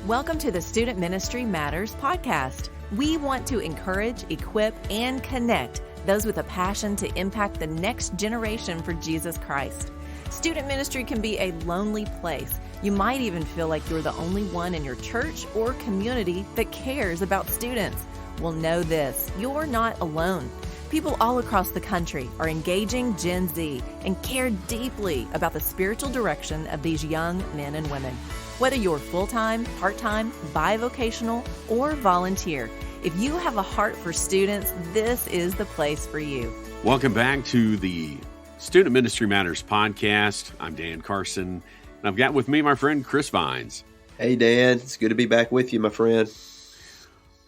Welcome to the Student Ministry Matters podcast. We want to encourage, equip, and connect those with a passion to impact the next generation for Jesus Christ. Student ministry can be a lonely place. You might even feel like you're the only one in your church or community that cares about students. Well, know this, you're not alone. People all across the country are engaging Gen Z and care deeply about the spiritual direction of these young men and women. Whether you're full-time, part-time, bivocational, or volunteer, if you have a heart for students, this is the place for you. Welcome back to the Student Ministry Matters podcast. I'm Dan Carson, and I've got with me my friend Chris Vines. Hey, Dan. It's good to be back with you, my friend.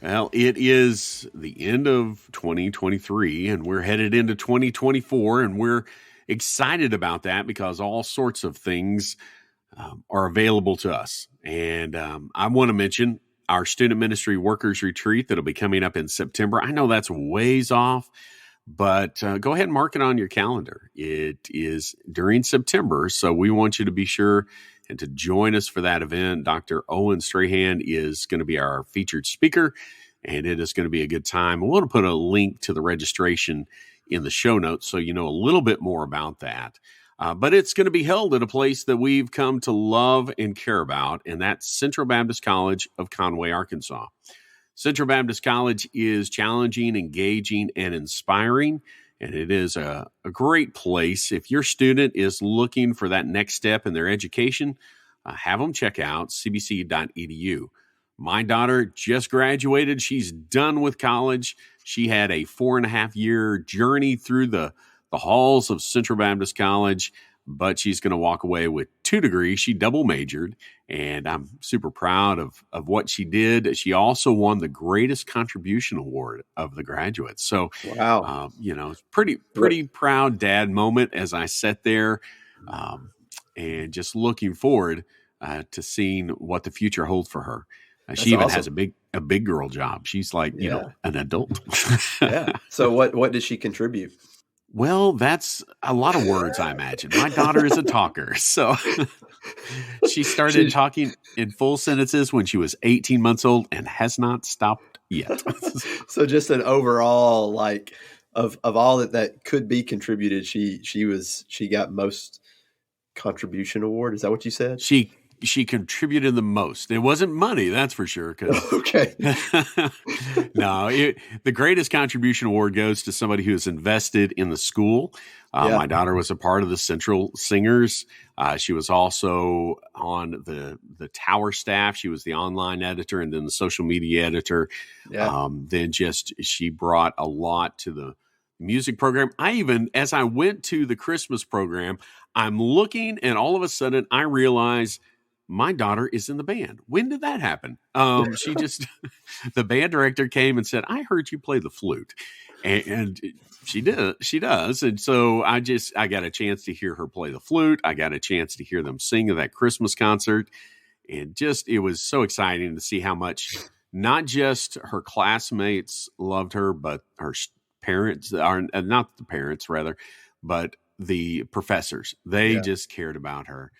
Well, it is the end of 2023, and we're headed into 2024, and we're excited about that because all sorts of things are available to us. And I want to mention our Student Ministry Workers Retreat that'll be coming up in September. I know that's ways off, but go ahead and mark it on your calendar. It is during September, so we want you to be sure and to join us for that event. Dr. Owen Strahan is going to be our featured speaker, and it is going to be a good time. We want to put a link to the registration in the show notes so you know a little bit more about that. But it's going to be held at a place that we've come to love and care about, and that's Central Baptist College of Conway, Arkansas. Central Baptist College is challenging, engaging, and inspiring, and it is a great place. If your student is looking for that next step in their education, have them check out cbc.edu. My daughter just graduated. She's done with college. She had a 4.5-year journey through the halls of Central Baptist College, but she's going to walk away with 2 degrees. She double majored, and I'm super proud of what she did. She also won the Greatest Contribution Award of the graduates. So, wow, pretty proud dad moment as I sat there and just looking forward to seeing what the future holds for her. She even has a big girl job. She's like, an adult. Yeah. So what did she contribute? Well, that's a lot of words, I imagine. My daughter is a talker. So she started talking in full sentences when she was 18 months old and has not stopped yet. So just an overall, of all that could be contributed, she got most contribution award. Is that what you said? She contributed the most. It wasn't money, that's for sure. Okay. No, the Greatest Contribution Award goes to somebody who has invested in the school. My daughter was a part of the Central Singers. She was also on the Tower staff. She was the online editor and then the social media editor. Yeah. She brought a lot to the music program. As I went to the Christmas program, I'm looking and all of a sudden I realize my daughter is in the band. When did that happen? The band director came and said, I heard you play the flute. And she does. And so I got a chance to hear her play the flute. I got a chance to hear them sing at that Christmas concert. And it was so exciting to see how much, not just her classmates loved her, but her parents, not the parents rather, but the professors. They just cared about her.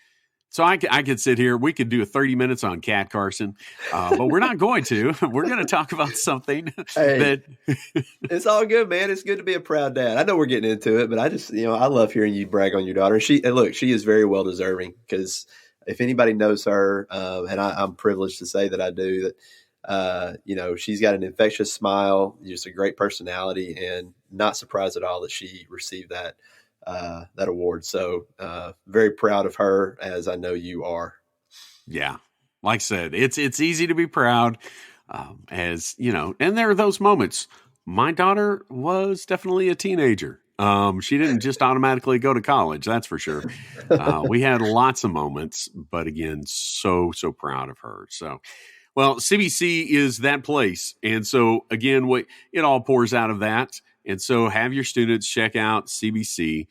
So I could sit here. We could do 30 minutes on Cat Carson, but we're not going to. We're going to talk about something that it's all good, man. It's good to be a proud dad. I know we're getting into it, but I just, I love hearing you brag on your daughter. She is very well deserving because if anybody knows her, and I'm privileged to say that I do, that she's got an infectious smile, just a great personality, and not surprised at all that she received that award. So very proud of her, as I know you are. Yeah. Like I said, it's easy to be proud, and there are those moments. My daughter was definitely a teenager. She didn't just automatically go to college. That's for sure. We had lots of moments, but again, so proud of her. So, well, CBC is that place. And so again, it all pours out of that. And so have your students check out CBC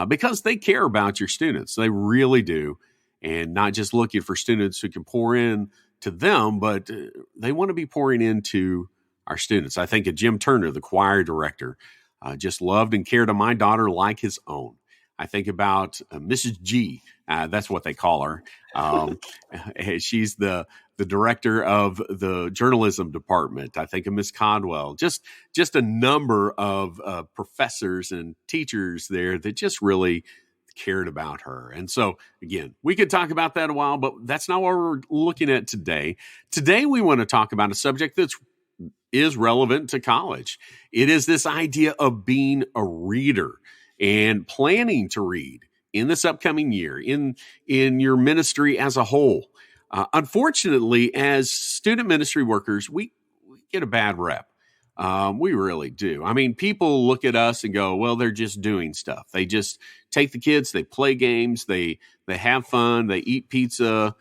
because they care about your students. They really do. And not just looking for students who can pour in to them, but they want to be pouring into our students. I think of Jim Turner, the choir director, just loved and cared of my daughter like his own. I think about Mrs. G. That's what they call her. She's the director of the journalism department. I think of Miss Codwell. Just a number of professors and teachers there that just really cared about her. And so, again, we could talk about that a while, but that's not what we're looking at today. Today, we want to talk about a subject that is relevant to college. It is this idea of being a reader and planning to read in this upcoming year, in your ministry as a whole. Unfortunately, as student ministry workers, we get a bad rep. We really do. I mean, people look at us and go, well, they're just doing stuff. They just take the kids, they play games, they have fun, they eat pizza.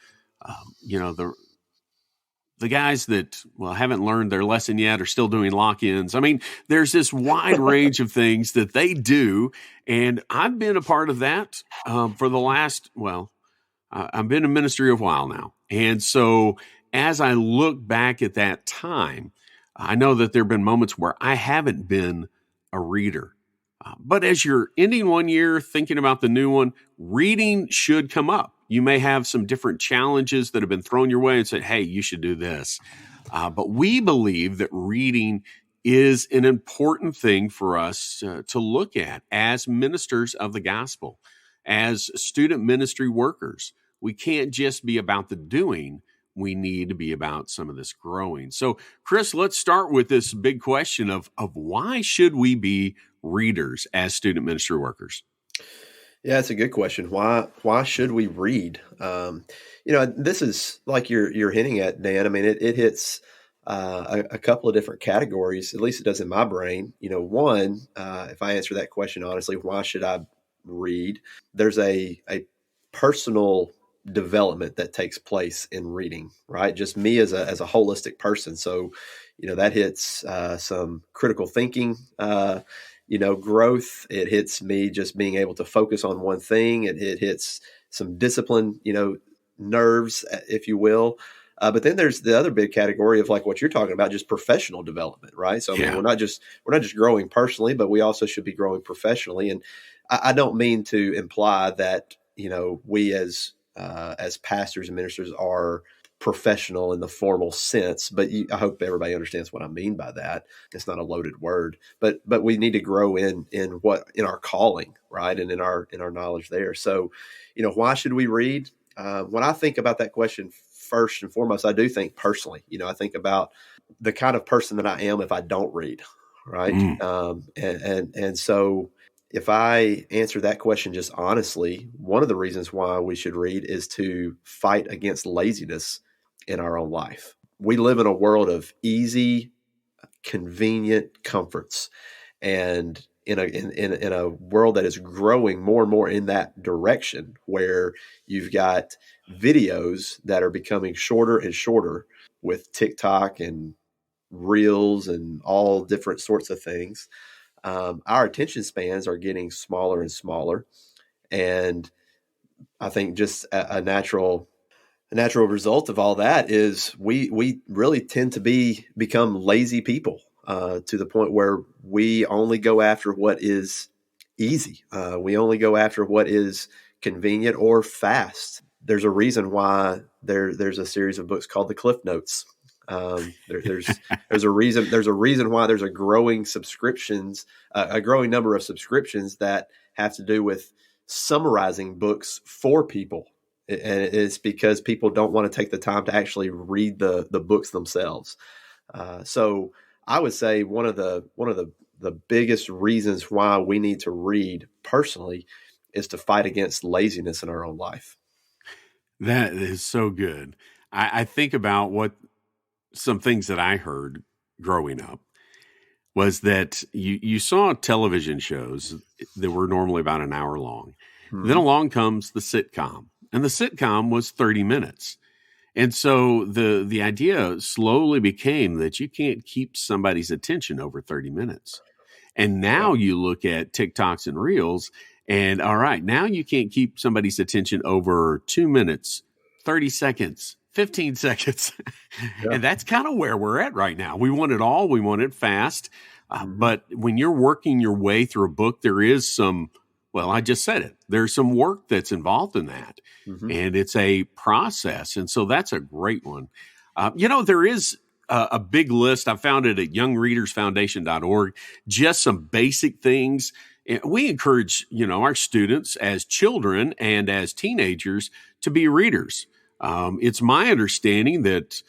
The guys that, haven't learned their lesson yet are still doing lock-ins. I mean, there's this wide range of things that they do. And I've been a part of that for the last, I've been in ministry a while now. And so as I look back at that time, I know that there have been moments where I haven't been a reader. But as you're ending one year, thinking about the new one, reading should come up. You may have some different challenges that have been thrown your way and said, hey, you should do this. But we believe that reading is an important thing for us to look at as ministers of the gospel, as student ministry workers. We can't just be about the doing. We need to be about some of this growing. So, Chris, let's start with this big question of why should we be readers as student ministry workers? Yeah, it's a good question. Why should we read? This is like you're hinting at, Dan. I mean, it hits a couple of different categories. At least it does in my brain. One, if I answer that question honestly, why should I read? There's a personal development that takes place in reading, right? Just me as a holistic person. So, that hits some critical thinking. Growth. It hits me just being able to focus on one thing. It hits some discipline, nerves, if you will. But then there's the other big category of like what you're talking about, just professional development, right? So I mean, we're not just growing personally, but we also should be growing professionally. And I don't mean to imply that we as pastors and ministers are professional in the formal sense, but I hope everybody understands what I mean by that. It's not a loaded word, but we need to grow in our calling, right, and in our knowledge there. So, why should we read? When I think about that question, first and foremost, I do think personally. I think about the kind of person that I am if I don't read, right? And so, if I answer that question just honestly, one of the reasons why we should read is to fight against laziness in our own life. We live in a world of easy, convenient comforts, and in a world that is growing more and more in that direction, where you've got videos that are becoming shorter and shorter with TikTok and Reels and all different sorts of things. Our attention spans are getting smaller and smaller, and I think just a natural result of all that is we really tend to become lazy people to the point where we only go after what is easy. We only go after what is convenient or fast. There's a reason why there's a series of books called the Cliff Notes. There's a reason why there's a growing number of subscriptions that have to do with summarizing books for people. And it's because people don't want to take the time to actually read the books themselves. So I would say one of the biggest reasons why we need to read personally is to fight against laziness in our own life. That is so good. I think about some things that I heard growing up was that you saw television shows that were normally about an hour long. Then along comes the sitcom. And the sitcom was 30 minutes. And so the idea slowly became that you can't keep somebody's attention over 30 minutes. And now you look at TikToks and Reels, and all right, now you can't keep somebody's attention over 2 minutes, 30 seconds, 15 seconds. And that's kind of where we're at right now. We want it all. We want it fast. But when you're working your way through a book, there is some Well, I just said it. There's some work that's involved in that, and it's a process. And so that's a great one. There is a big list. I found it at youngreadersfoundation.org, just some basic things. And we encourage, our students as children and as teenagers to be readers. It's my understanding that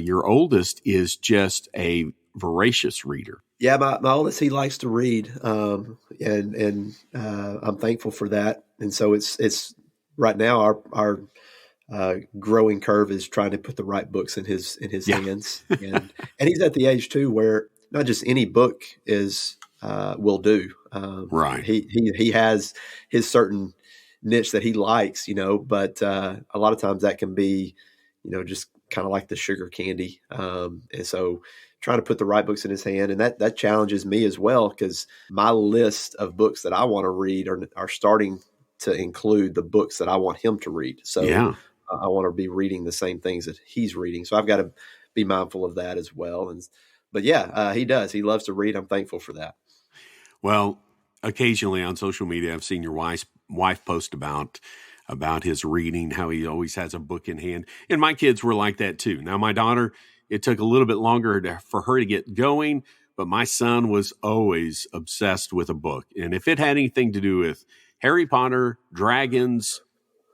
your oldest is just a voracious reader. Yeah, my oldest, he likes to read, and I'm thankful for that. And so it's right now our growing curve is trying to put the right books in his hands, and he's at the age too where not just any book will do. Right. He has his certain niche that he likes, but a lot of times that can be, just kind of like the sugar candy, and so trying to put the right books in his hand. And that challenges me as well, because my list of books that I want to read are starting to include the books that I want him to read. So I want to be reading the same things that he's reading. So I've got to be mindful of that as well. But he does. He loves to read. I'm thankful for that. Well, occasionally on social media, I've seen your wife post about his reading, how he always has a book in hand. And my kids were like that too. Now, my daughter, it took a little bit longer for her to get going, but my son was always obsessed with a book. And if it had anything to do with Harry Potter, dragons,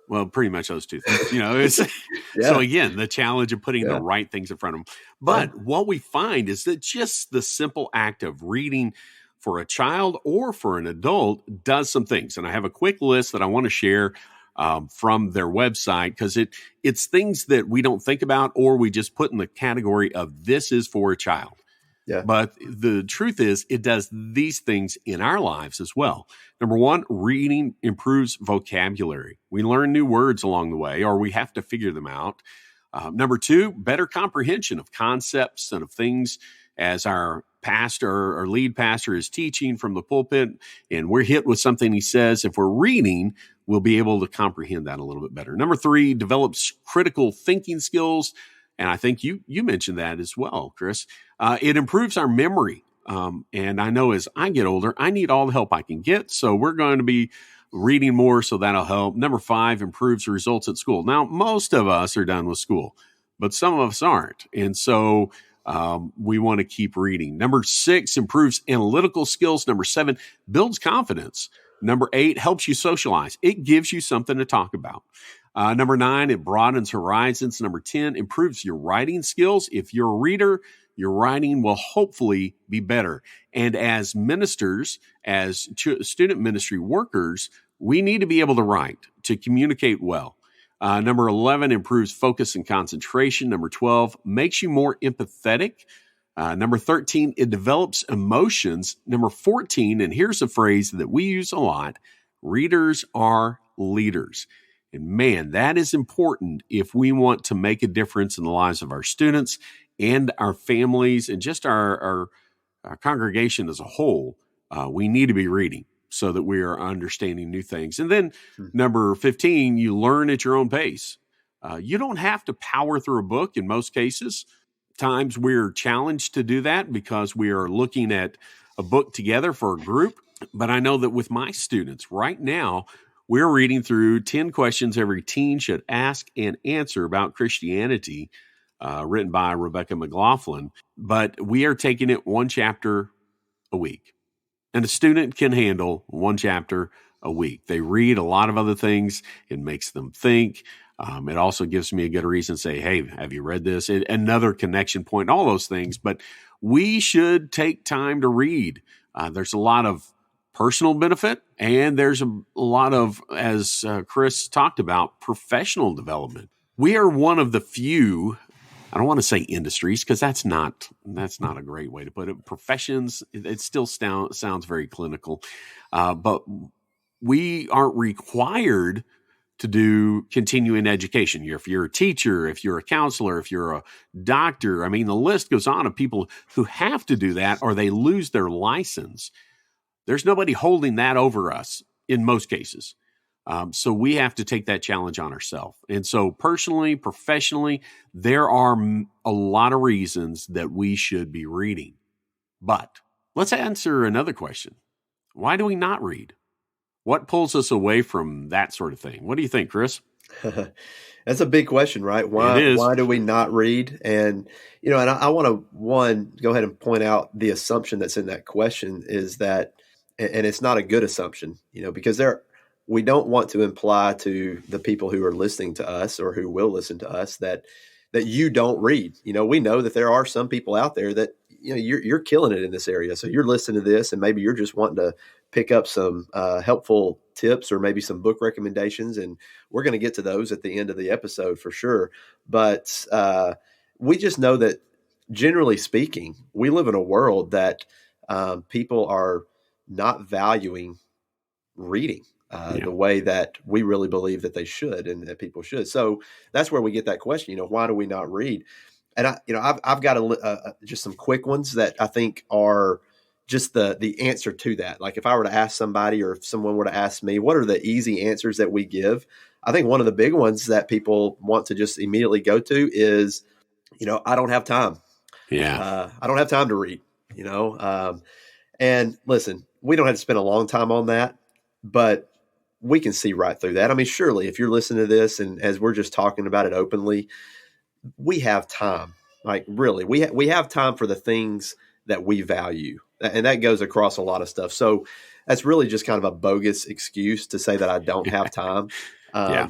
well, pretty much those two things, So again, the challenge of putting the right things in front of them. But what we find is that just the simple act of reading for a child or for an adult does some things. And I have a quick list that I want to share from their website, because it's things that we don't think about, or we just put in the category of this is for a child. Yeah. But the truth is, it does these things in our lives as well. Number one, reading improves vocabulary. We learn new words along the way, or we have to figure them out. Number two, better comprehension of concepts and of things as our pastor or lead pastor is teaching from the pulpit, and we're hit with something he says. If we're reading, we'll be able to comprehend that a little bit better. Number three, develops critical thinking skills. And I think you mentioned that as well, Chris. It improves our memory. And I know as I get older, I need all the help I can get. So we're going to be reading more, so that'll help. Number five, improves results at school. Now, most of us are done with school, but some of us aren't. And so we want to keep reading. Number six, improves analytical skills. Number seven, builds confidence. Number eight, helps you socialize. It gives you something to talk about. Number nine, it broadens horizons. Number 10, improves your writing skills. If you're a reader, your writing will hopefully be better. And as ministers, as student ministry workers, we need to be able to write, to communicate well. Number 11, improves focus and concentration. Number 12, makes you more empathetic. Number 13, it develops emotions. Number 14, and here's a phrase that we use a lot, readers are leaders. And man, that is important if we want to make a difference in the lives of our students and our families and just our congregation as a whole. We need to be reading so that we are understanding new things. And then number 15, you learn at your own pace. You don't have to power through a book in most cases. Times we're challenged to do that because we are looking at a book together for a group. But I know that with my students right now, we're reading through 10 questions every teen should ask and answer about Christianity, written by Rebecca McLaughlin. But we are taking it one chapter a week. And a student can handle one chapter a week. They read a lot of other things. It makes them think. It also gives me a good reason to say, hey, have you read this? Another connection point, all those things. But we should take time to read. There's a lot of personal benefit, and there's a lot of, as Chris talked about, professional development. We are one of the few, I don't want to say industries, because that's not a great way to put it. Professions, it still sounds very clinical, but we aren't required to do continuing education. If you're a teacher, if you're a counselor, if you're a doctor, I mean, the list goes on of people who have to do that or they lose their license. There's nobody holding that over us in most cases. So we have to take that challenge on ourselves. And so personally, professionally, there are a lot of reasons that we should be reading. But let's answer another question. Why do we not read? What pulls us away from that sort of thing? What do you think, Chris? That's a big question, right? It is. Why do we not read? And, and I want to, go ahead and point out the assumption that's in that question is that, and it's not a good assumption, because we don't want to imply to the people who are listening to us or who will listen to us that you don't read. We know that there are some people out there that, you're killing it in this area. So you're listening to this and maybe you're just wanting to pick up some helpful tips or maybe some book recommendations. And we're going to get to those at the end of the episode for sure. But we just know that generally speaking, we live in a world that people are not valuing reading the way that we really believe that they should and that people should. So that's where we get that question, why do we not read? And I've got just some quick ones that I think are just the answer to that. Like if I were to ask somebody or if someone were to ask me, what are the easy answers that we give? I think one of the big ones that people want to just immediately go to is, I don't have time. Yeah. I don't have time to read, and listen, we don't have to spend a long time on that, but we can see right through that. I mean, surely if you're listening to this and as we're just talking about it openly, we have time. Like really, we have time for the things that we value. And that goes across a lot of stuff. So that's really just kind of a bogus excuse to say that I don't have time.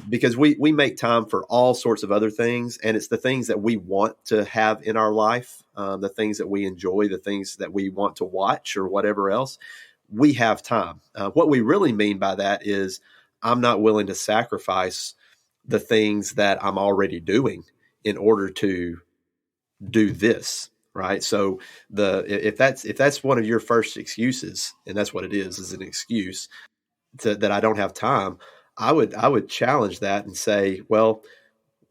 Because we make time for all sorts of other things. And it's the things that we want to have in our life, the things that we enjoy, the things that we want to watch or whatever else. We have time. What we really mean by that is I'm not willing to sacrifice the things that I'm already doing in order to do this. Right. So if that's one of your first excuses, and that's what it is an excuse that I don't have time, I would challenge that and say, well,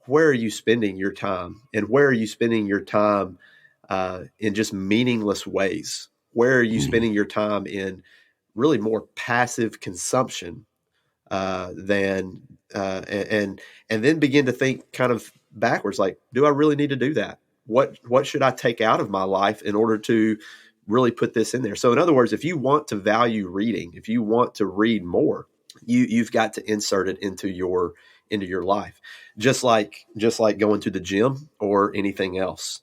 where are you spending your time? And where are you spending your time in just meaningless ways? Where are you spending your time in really more passive consumption than and then begin to think kind of backwards, like, do I really need to do that? What should I take out of my life in order to really put this in there? So in other words, if you want to value reading, if you want to read more, you've got to insert it into your life, just like going to the gym or anything else.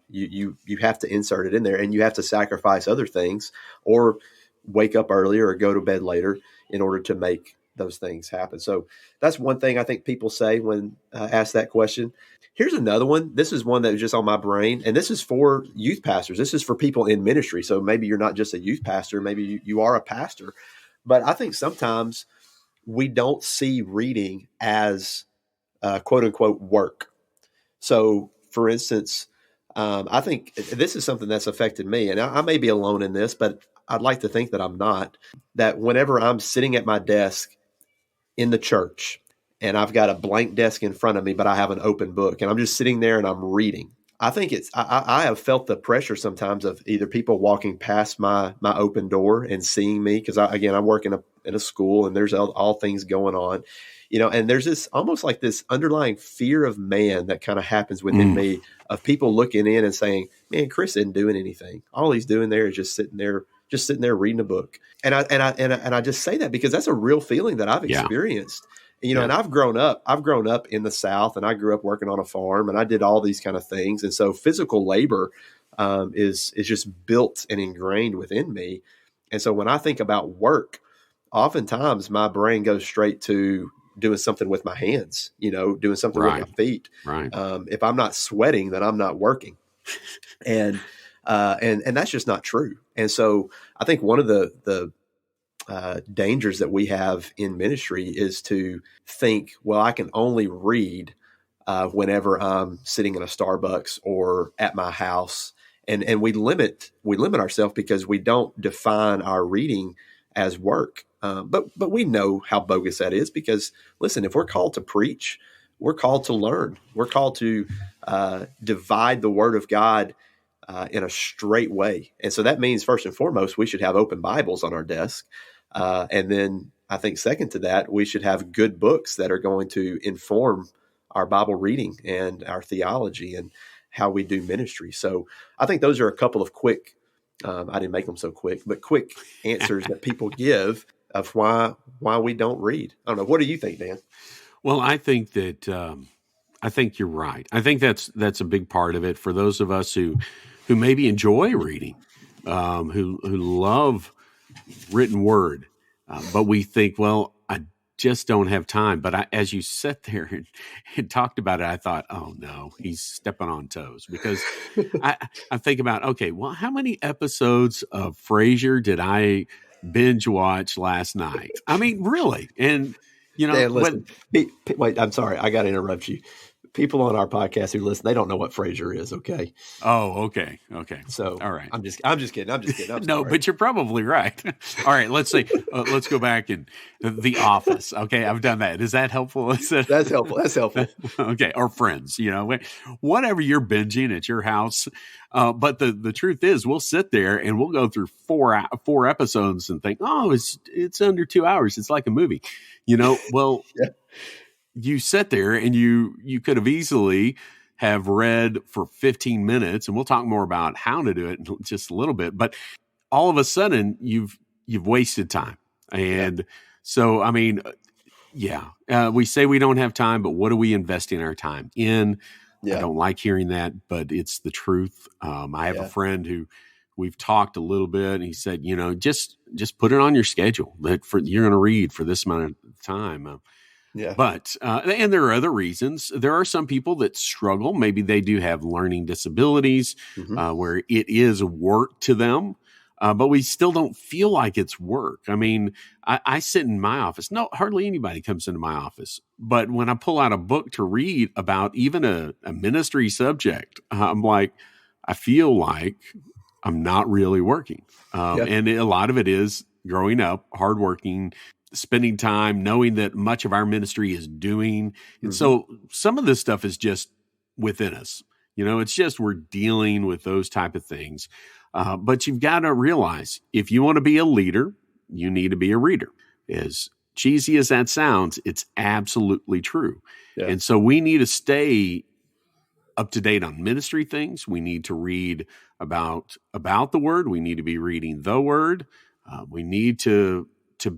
You have to insert it in there, and you have to sacrifice other things or wake up earlier or go to bed later in order to make those things happen. So that's one thing I think people say when asked that question. Here's another one. This is one that was just on my brain, and this is for youth pastors. This is for people in ministry. So maybe you're not just a youth pastor. Maybe you are a pastor. But I think sometimes we don't see reading as quote unquote work. So for instance, I think this is something that's affected me, and I may be alone in this, but I'd like to think that I'm not, that whenever I'm sitting at my desk in the church and I've got a blank desk in front of me, but I have an open book and I'm just sitting there and I'm reading, I think I have felt the pressure sometimes of either people walking past my open door and seeing me, because I'm working in a school and there's all things going on, and there's this almost like this underlying fear of man that kind of happens within me, of people looking in and saying, man, Chris isn't doing anything. All he's doing there is just sitting there reading a book. And I just say that because that's a real feeling that I've experienced. And I've grown up in the South, and I grew up working on a farm, and I did all these kind of things. And so physical labor is just built and ingrained within me. And so when I think about work, oftentimes my brain goes straight to doing something with my hands, doing something with my feet. Right. If I'm not sweating, then I'm not working. And that's just not true. And so I think one of the dangers that we have in ministry is to think, well, I can only read whenever I'm sitting in a Starbucks or at my house. And we limit ourselves because we don't define our reading as work. But we know how bogus that is, because listen, if we're called to preach, we're called to learn, we're called to divide the word of God in a straight way. And so that means first and foremost, we should have open Bibles on our desk. And then I think second to that, we should have good books that are going to inform our Bible reading and our theology and how we do ministry. So I think those are a couple of quick, I didn't make them so quick, but quick answers that people give of why we don't read. I don't know. What do you think, Dan? Well, I think that I think you're right. I think that's a big part of it for those of us who maybe enjoy reading, who love written word, but we think, well, I just don't have time. But as you sat there and talked about it, I thought, oh no, he's stepping on toes, because I think about, okay, well, how many episodes of Frasier did I binge watch last night? I mean, really? And Dan, listen. Wait, I'm sorry, I got to interrupt you. People on our podcast who listen, they don't know what Frasier is. Okay. Oh, okay. So, all right. I'm just kidding. I'm no, sorry. But you're probably right. All right. Let's say, let's go back and The Office. Okay. I've done that. Is that helpful? That's helpful. Okay. Or Friends, whatever you're binging at your house. But the truth is, we'll sit there and we'll go through four episodes and think, oh, it's under 2 hours. It's like a movie, well, yeah. You sit there and you could have easily have read for 15 minutes, and we'll talk more about how to do it in just a little bit. But all of a sudden, you've wasted time. And so, I mean, we say we don't have time, but what are we investing our time in? I don't like hearing that, but it's the truth. I have a friend who we've talked a little bit, and he said, just put it on your schedule that you're going to read for this amount of time. But, and there are other reasons. There are some people that struggle. Maybe they do have learning disabilities, where it is work to them, but we still don't feel like it's work. I mean, I sit in my office. No, hardly anybody comes into my office. But when I pull out a book to read about even a ministry subject, I'm like, I feel like I'm not really working. And a lot of it is growing up, hardworking, spending time knowing that much of our ministry is doing. And so some of this stuff is just within us. It's just we're dealing with those type of things. But you've got to realize, if you want to be a leader, you need to be a reader. As cheesy as that sounds, it's absolutely true. Yeah. And so we need to stay up to date on ministry things. We need to read about the word. We need to be reading the word. We need to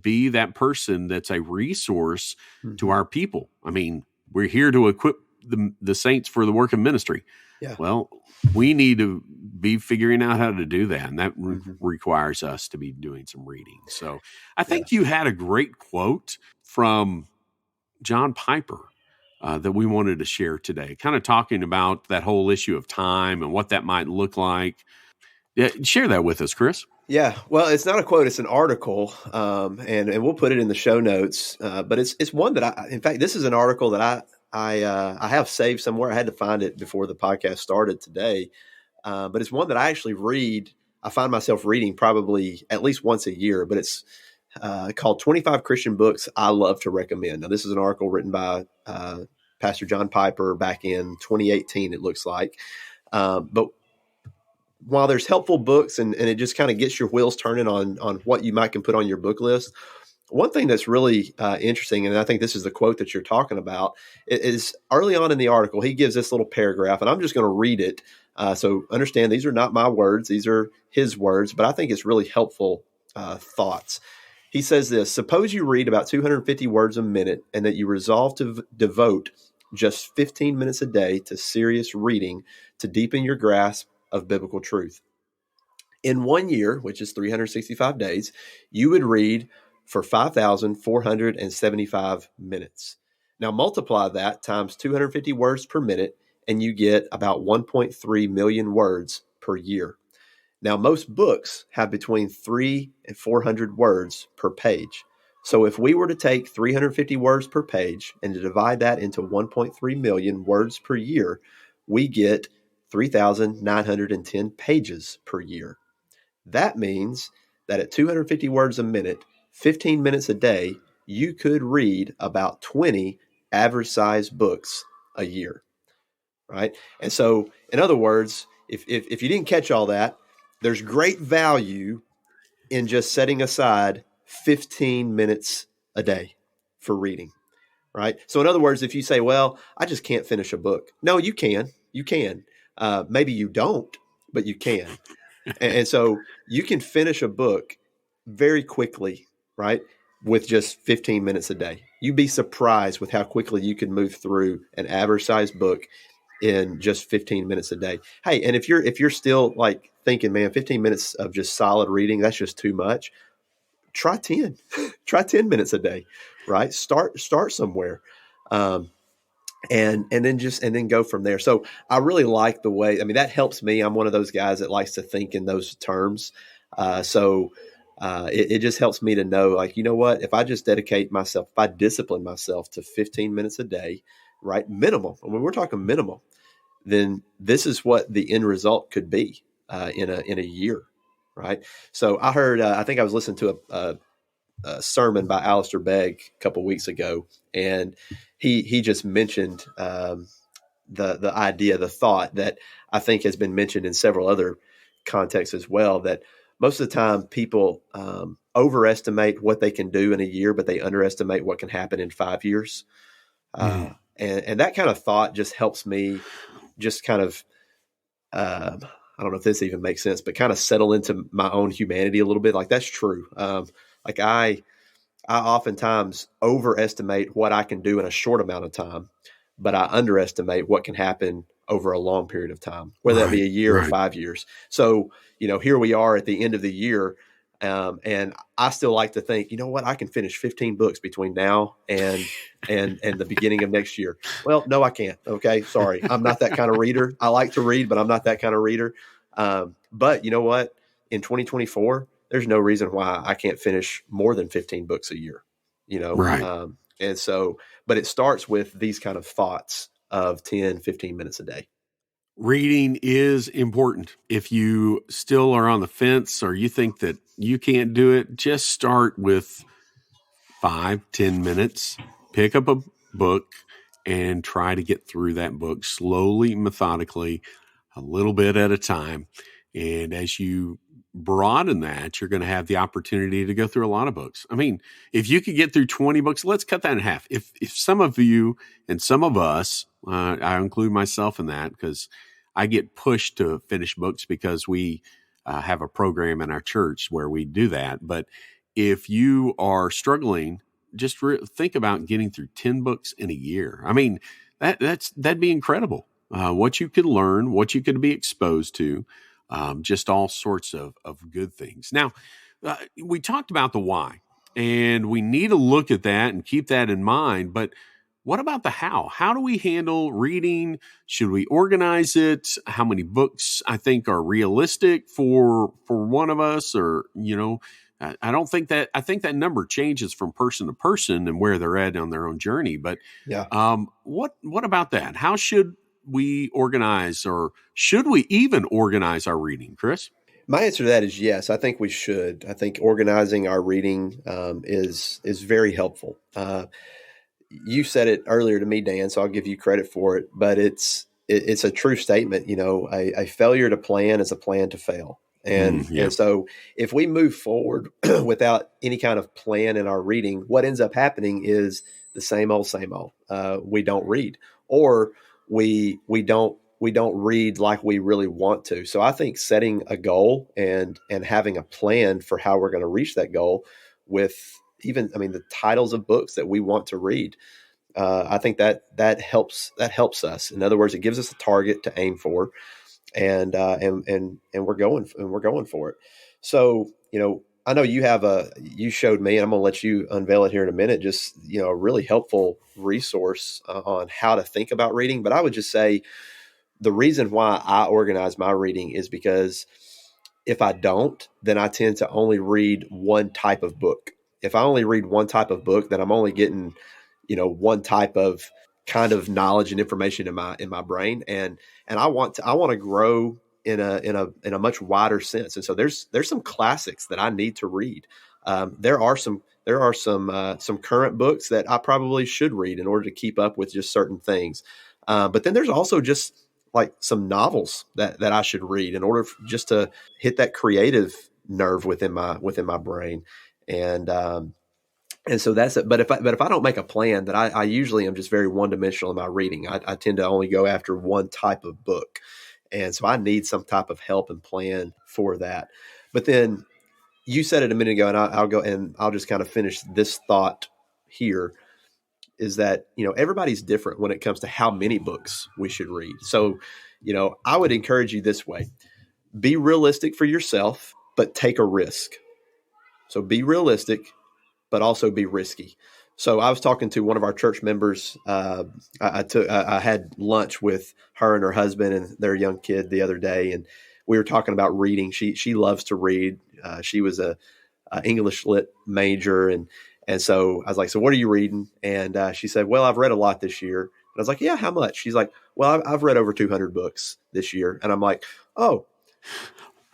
be that person that's a resource to our people. I mean, we're here to equip the saints for the work of ministry. Yeah. Well, we need to be figuring out how to do that. And that requires us to be doing some reading. So I think you had a great quote from John Piper that we wanted to share today, kind of talking about that whole issue of time and what that might look like. Yeah, share that with us, Chris. Yeah, well, it's not a quote; it's an article, and we'll put it in the show notes. But it's one that in fact, this is an article that I have saved somewhere. I had to find it before the podcast started today, but it's one that I actually read. I find myself reading probably at least once a year. But it's called 25 Christian Books I Love to Recommend. Now, this is an article written by Pastor John Piper back in 2018. It looks like, but while there's helpful books and it just kind of gets your wheels turning on what you can put on your book list, one thing that's really interesting, and I think this is the quote that you're talking about, is early on in the article, he gives this little paragraph, and I'm just going to read it. So understand, these are not my words. These are his words, but I think it's really helpful thoughts. He says this: suppose you read about 250 words a minute and that you resolve to devote just 15 minutes a day to serious reading to deepen your grasp of biblical truth. In 1 year, which is 365 days, you would read for 5,475 minutes. Now multiply that times 250 words per minute, and you get about 1.3 million words per year. Now most books have between 300 and 400 words per page. So if we were to take 350 words per page and to divide that into 1.3 million words per year, we get 3,910 pages per year. That means that at 250 words a minute, 15 minutes a day, you could read about 20 average-sized books a year, right? And so, in other words, if you didn't catch all that, there's great value in just setting aside 15 minutes a day for reading, right? So, in other words, if you say, well, I just can't finish a book. No, you can. You can. Maybe you don't, but you can. And so you can finish a book very quickly, right? with just 15 minutes a day. You'd be surprised with how quickly you can move through an average sized book in just 15 minutes a day. Hey, and if you're still like thinking, man, 15 minutes of just solid reading, that's just too much. Try 10. Try 10 minutes a day, right? Start somewhere. And then go from there. So I really like the way, I mean, that helps me. I'm one of those guys that likes to think in those terms. It just helps me to know, like, you know what, if I just dedicate myself, if I discipline myself to 15 minutes a day, right? Minimum. I mean, we're talking minimum, then this is what the end result could be in a year. Right. So I heard, I think I was listening to a sermon by Alistair Begg a couple of weeks ago, and he just mentioned the idea, the thought that I think has been mentioned in several other contexts as well, that most of the time people overestimate what they can do in a year, but they underestimate what can happen in 5 years. And that kind of thought just helps me just kind of, I don't know if this even makes sense, but kind of settle into my own humanity a little bit. Like, that's true. Like I oftentimes overestimate what I can do in a short amount of time, but I underestimate what can happen over a long period of time, whether that be a year or 5 years. So, here we are at the end of the year. And I still like to think, you know what, I can finish 15 books between now and the beginning of next year. Well, no, I can't. Okay. Sorry. I'm not that kind of reader. I like to read, but I'm not that kind of reader. But you know what, in 2024, there's no reason why I can't finish more than 15 books a year, Right. And so, but it starts with these kind of thoughts of 10, 15 minutes a day. Reading is important. If you still are on the fence or you think that you can't do it, just start with 5-10 minutes, pick up a book and try to get through that book slowly, methodically, a little bit at a time. And as you broaden that, you're going to have the opportunity to go through a lot of books. I mean, if you could get through 20 books, let's cut that in half. If some of you and some of us, I include myself in that because I get pushed to finish books because we have a program in our church where we do that. But if you are struggling, just think about getting through 10 books in a year. I mean, that'd be incredible. What you could learn, what you could be exposed to, just all sorts of good things. Now, we talked about the why, and we need to look at that and keep that in mind. But what about the how? How do we handle reading? Should we organize it? How many books I think are realistic for one of us? Or, I don't think that, I think that number changes from person to person and where they're at on their own journey. But what about that? How should we organize, or should we even organize our reading, Chris? My answer to that is yes. I think we should. I think organizing our reading is very helpful. You said it earlier to me, Dan, so I'll give you credit for it. But it's a true statement. A failure to plan is a plan to fail. And so if we move forward without any kind of plan in our reading, what ends up happening is the same old. We don't read, or we don't read like we really want to. So I think setting a goal and having a plan for how we're going to reach that goal with the titles of books that we want to read. I think that helps us. In other words, it gives us a target to aim for, and we're going for it. So, I know you showed me, and I'm going to let you unveil it here in a minute, just, a really helpful resource on how to think about reading. But I would just say the reason why I organize my reading is because if I don't, then I tend to only read one type of book. If I only read one type of book, then I'm only getting, one type of kind of knowledge and information in my brain. And I want to grow in a much wider sense. And so there's some classics that I need to read. There are some current books that I probably should read in order to keep up with just certain things. But then there's also just like some novels that I should read in order just to hit that creative nerve within my brain. And so that's it. But if I don't make a plan, then I usually am just very one-dimensional in my reading. I tend to only go after one type of book. And so I need some type of help and plan for that. But then, you said it a minute ago, and I'll go and I'll just kind of finish this thought here, is that, everybody's different when it comes to how many books we should read. So, I would encourage you this way: be realistic for yourself, but take a risk. So be realistic, but also be risky. So I was talking to one of our church members. I had lunch with her and her husband and their young kid the other day, and we were talking about reading. She loves to read. She was a English lit major, and so I was like, "So what are you reading?" And she said, "Well, I've read a lot this year." And I was like, "Yeah, how much?" She's like, "Well, I've read over 200 books this year." And I'm like, "Oh,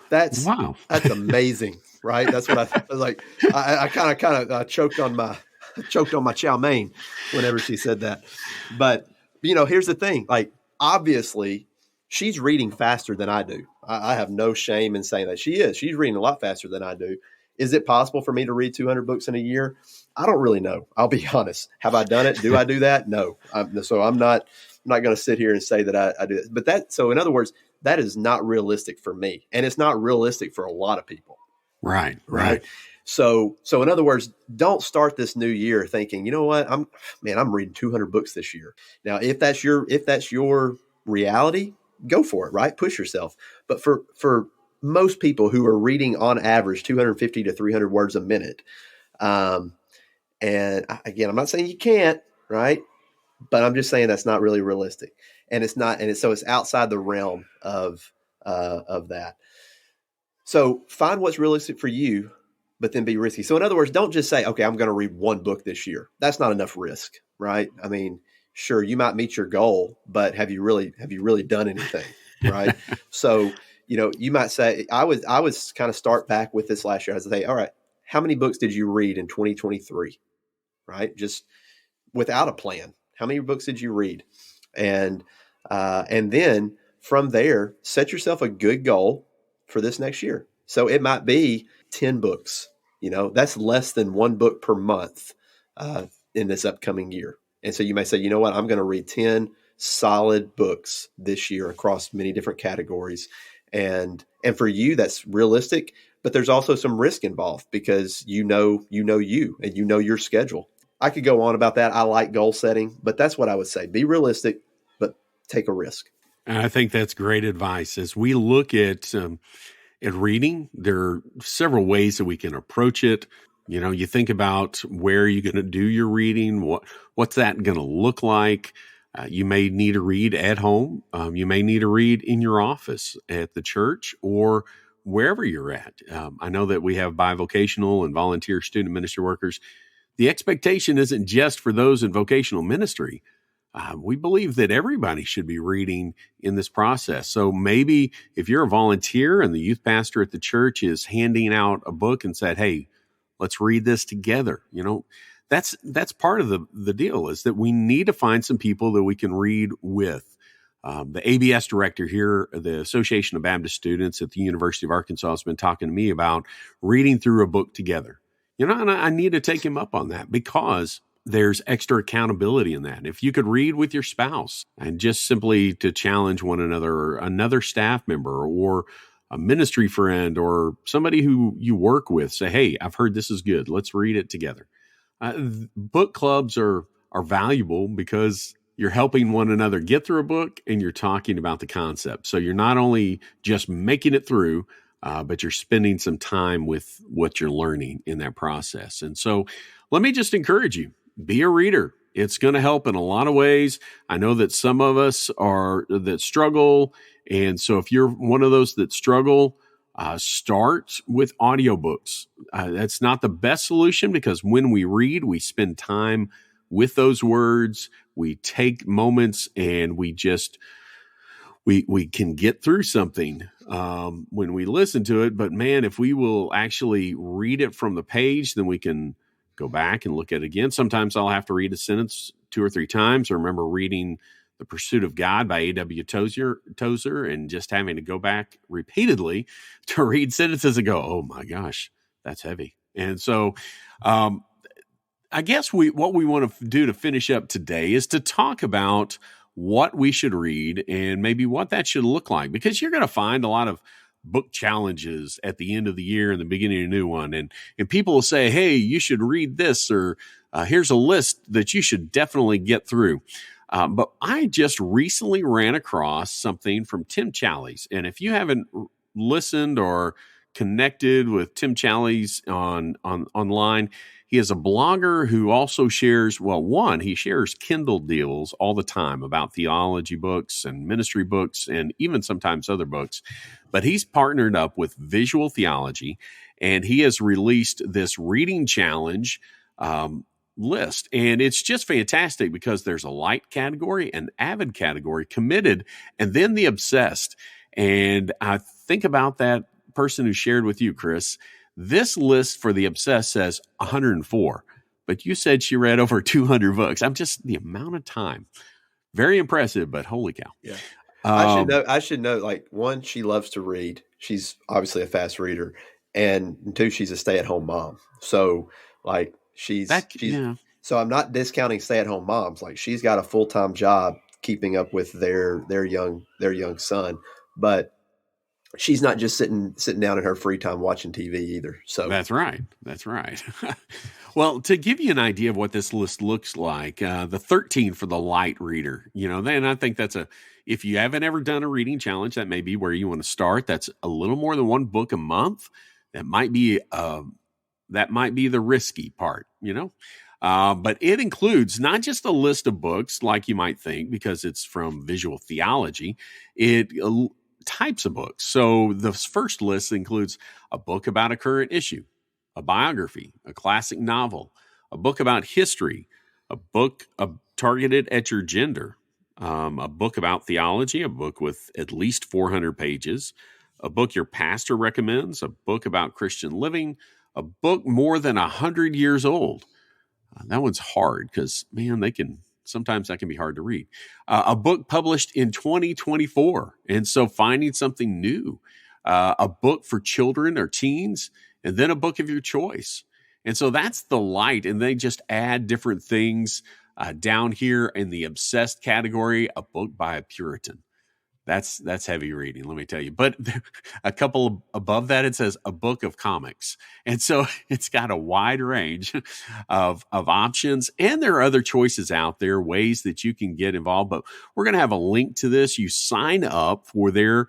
that's amazing." Right. That's what I was like. I kind of choked on my chow mein whenever she said that. But, here's the thing. Like, obviously, she's reading faster than I do. I have no shame in saying that. She's reading a lot faster than I do. Is it possible for me to read 200 books in a year? I don't really know. I'll be honest. Have I done it? Do I do that? No. So I'm not going to sit here and say that I do it. But so in other words, that is not realistic for me. And it's not realistic for a lot of people. Right. So in other words, don't start this new year thinking, you know what, I'm reading 200 books this year. Now, if that's your reality, go for it, right? Push yourself. But for most people who are reading on average 250 to 300 words a minute, and again, I'm not saying you can't, right? But I'm just saying that's not really realistic, and it's not, so it's outside the realm of that. So find what's realistic for you, but then be risky. So in other words, don't just say, okay, I'm going to read one book this year. That's not enough risk, right? I mean, sure, you might meet your goal, but have you really done anything, right? So, you might say, I would kind of start back with this last year. I would say, all right, how many books did you read in 2023, right? Just without a plan. How many books did you read? And then from there, set yourself a good goal for this next year. So it might be 10 books. That's less than one book per month in this upcoming year. And so you may say, you know what, I'm going to read 10 solid books this year across many different categories. And for you, that's realistic, but there's also some risk involved because you know you and your schedule. I could go on about that. I like goal setting, but that's what I would say. Be realistic, but take a risk. And I think that's great advice. As we look at reading, there are several ways that we can approach it. You think about where you're going to do your reading. What's that going to look like? You may need to read at home. You may need to read in your office, at the church, or wherever you're at. I know that we have bivocational and volunteer student ministry workers. The expectation isn't just for those in vocational ministry. We believe that everybody should be reading in this process. So maybe if you're a volunteer and the youth pastor at the church is handing out a book and said, hey, let's read this together. That's part of the deal, is that we need to find some people that we can read with. The ABS director here, the Association of Baptist Students at the University of Arkansas, has been talking to me about reading through a book together. And I need to take him up on that because there's extra accountability in that. If you could read with your spouse and just simply to challenge one another, or another staff member or a ministry friend or somebody who you work with, say, hey, I've heard this is good. Let's read it together. Book clubs are valuable because you're helping one another get through a book and you're talking about the concept. So you're not only just making it through, but you're spending some time with what you're learning in that process. And so let me just encourage you. Be a reader. It's going to help in a lot of ways. I know that some of us that struggle. And so if you're one of those that struggle, start with audiobooks. That's not the best solution because when we read, we spend time with those words. We take moments and we can get through something when we listen to it. But man, if we will actually read it from the page, then we can go back and look at it again. Sometimes I'll have to read a sentence 2 or 3 times. I remember reading The Pursuit of God by A.W. Tozer and just having to go back repeatedly to read sentences and go, oh my gosh, that's heavy. And so I guess what we want to do to finish up today is to talk about what we should read and maybe what that should look like, because you're going to find a lot of book challenges at the end of the year and the beginning of a new one. And people will say, hey, you should read this, or here's a list that you should definitely get through. But I just recently ran across something from Tim Challies. And if you haven't listened or connected with Tim Challies on online, he is a blogger who also shares, he shares Kindle deals all the time about theology books and ministry books and even sometimes other books. But he's partnered up with Visual Theology, and he has released this reading challenge list. And it's just fantastic because there's a light category, an avid category, committed, and then the obsessed. And I think about that person who shared with you, Chris. This list for the obsessed says 104, but you said she read over 200 books. I'm just the amount of time. Very impressive, but holy cow. Yeah. I should know, like, one, she loves to read. She's obviously a fast reader. And two, she's a stay-at-home mom. So, like, so I'm not discounting stay-at-home moms. Like, she's got a full-time job keeping up with their young son, but she's not just sitting down in her free time watching TV either. So that's right. Well, to give you an idea of what this list looks like, the 13 for the light reader, then I think if you haven't ever done a reading challenge, that may be where you want to start. That's a little more than one book a month. That might be the risky part, but it includes not just a list of books like you might think, because it's from Visual Theology. Types of books. So the first list includes a book about a current issue, a biography, a classic novel, a book about history, a book targeted at your gender, a book about theology, a book with at least 400 pages, a book your pastor recommends, a book about Christian living, a book more than 100 years old. That one's hard because, man, sometimes that can be hard to read. A book published in 2024. And so finding something new, a book for children or teens, and then a book of your choice. And so that's the light. And they just add different things down here in the obsessed category, a book by a Puritan. That's heavy reading, let me tell you. But a couple above that, it says a book of comics. And so it's got a wide range of options. And there are other choices out there, ways that you can get involved. But we're going to have a link to this. You sign up for their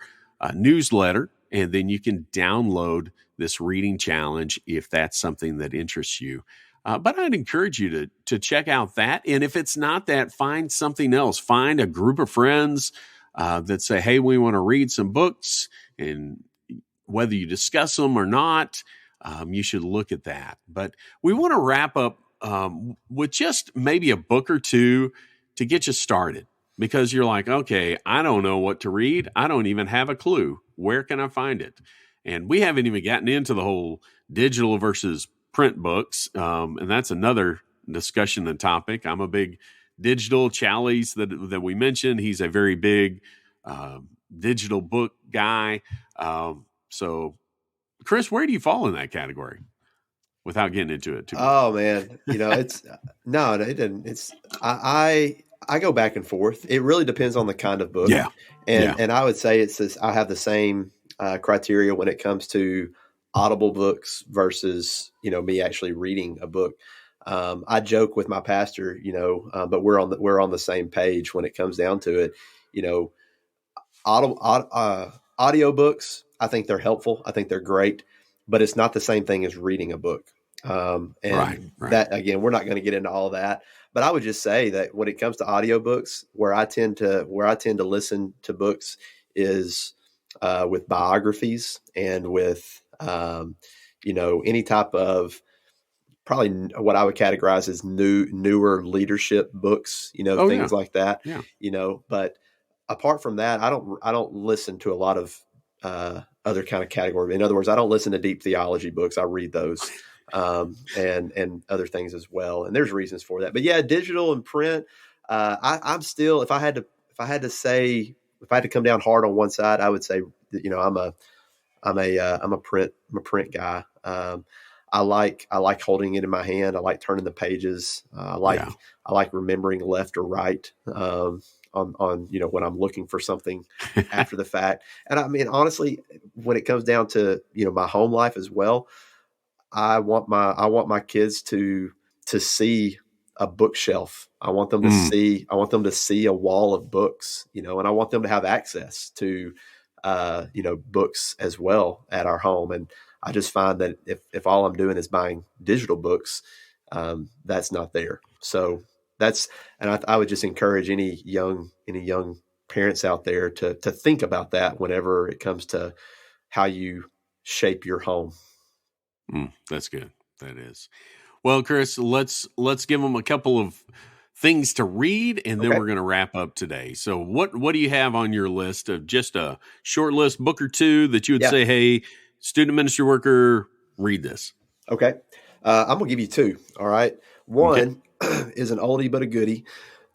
newsletter, and then you can download this reading challenge if that's something that interests you. But I'd encourage you to check out that. And if it's not that, find something else. Find a group of friends that say, hey, we want to read some books, and whether you discuss them or not, you should look at that. But we want to wrap up with just maybe a book or two to get you started, because you're like, okay, I don't know what to read. I don't even have a clue. Where can I find it? And we haven't even gotten into the whole digital versus print books. And that's another discussion and topic. I'm a big digital. Challies that we mentioned, he's a very big digital book guy. So Chris, where do you fall in that category without getting into it too much? Oh man, it's no, it didn't. It's I go back and forth. It really depends on the kind of book. Yeah. And I would say it's this, I have the same criteria when it comes to Audible books versus, me actually reading a book. I joke with my pastor, but we're on the same page when it comes down to it. Audio books, I think they're helpful. I think they're great, but it's not the same thing as reading a book. And right. That, again, we're not going to get into all that, but I would just say that when it comes to audiobooks, where I tend to listen to books is with biographies and with, any type of, probably what I would categorize as newer leadership books, things like that, but apart from that, I don't listen to a lot of other kind of category. In other words, I don't listen to deep theology books. I read those and other things as well. And there's reasons for that. But yeah, digital and print. I'm still, if I had to come down hard on one side, I would say that, I'm a print guy. I like holding it in my hand. I like turning the pages. I like remembering left or right on on when I'm looking for something after the fact. And I mean, honestly, when it comes down to my home life as well, I want my kids to see a bookshelf. I want them to see a wall of books, and I want them to have access to books as well at our home. And I just find that if all I'm doing is buying digital books, that's not there. So I would just encourage any young parents out there to think about that whenever it comes to how you shape your home. That's good. That is. Well, Chris, let's give them a couple of things to read, and then we're going to wrap up today. So what do you have on your list of just a short list, book or two that you would say, hey, student ministry worker, read this? Okay. I'm going to give you two. All right. One is an oldie but a goodie.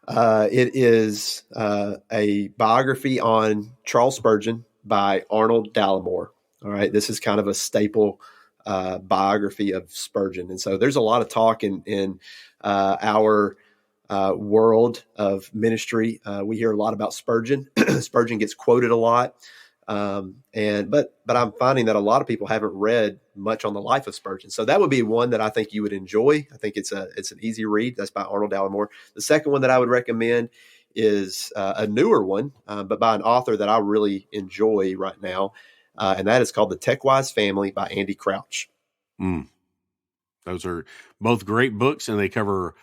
It is a biography on Charles Spurgeon by Arnold Dallimore. All right. This is kind of a staple biography of Spurgeon. And so there's a lot of talk in our world of ministry. We hear a lot about Spurgeon. Spurgeon gets quoted a lot. But I'm finding that a lot of people haven't read much on the life of Spurgeon. So that would be one that I think you would enjoy. I think it's an easy read. That's by Arnold Dallimore. The second one that I would recommend is a newer one, but by an author that I really enjoy right now. And that is called The Tech-Wise Family by Andy Crouch. Those are both great books, and they cover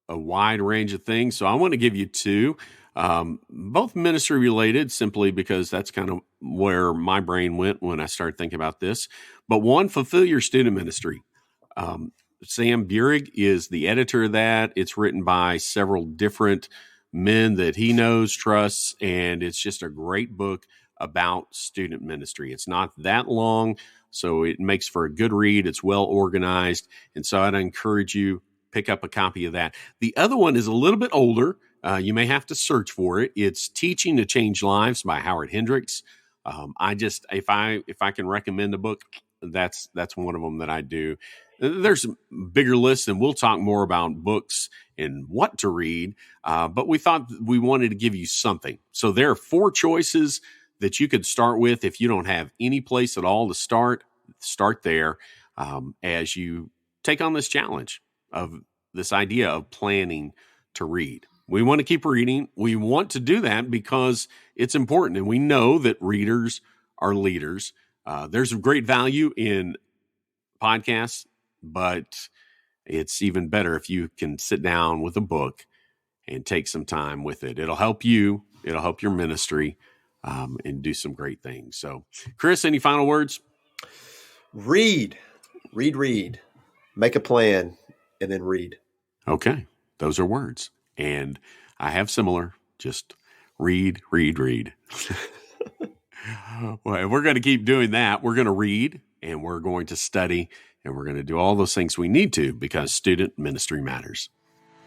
a wide range of things. So I want to give you two, both ministry related, simply because that's kind of where my brain went when I started thinking about this. But one, Fulfill Your Student Ministry. Sam Bierig is the editor of that. It's written by several different men that he knows, trusts, and it's just a great book about student ministry. It's not that long, so it makes for a good read. It's well organized, and so I'd encourage you, pick up a copy of that. The other one is a little bit older. You may have to search for it. It's Teaching to Change Lives by Howard Hendrix. If I can recommend a book, that's one of them that I do. There's a bigger list, and we'll talk more about books and what to read. But we thought we wanted to give you something. So there are 4 choices that you could start with. If you don't have any place at all to start there as you take on this challenge of this idea of planning to read. We want to keep reading. We want to do that because it's important, and we know that readers are leaders. There's great value in podcasts, but it's even better if you can sit down with a book and take some time with it. It'll help you. It'll help your ministry. And do some great things. So, Chris, any final words? Read. Make a plan and then read. Okay. Those are words. And I have similar, just read. Well, we're going to keep doing that. We're going to read, and we're going to study, and we're going to do all those things we need to, because student ministry matters.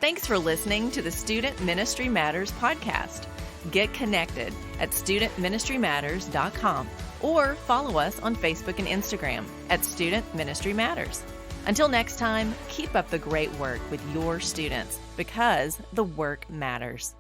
Thanks for listening to the Student Ministry Matters podcast. Get connected at studentministrymatters.com or follow us on Facebook and Instagram at Student Ministry Matters. Until next time, keep up the great work with your students, because the work matters.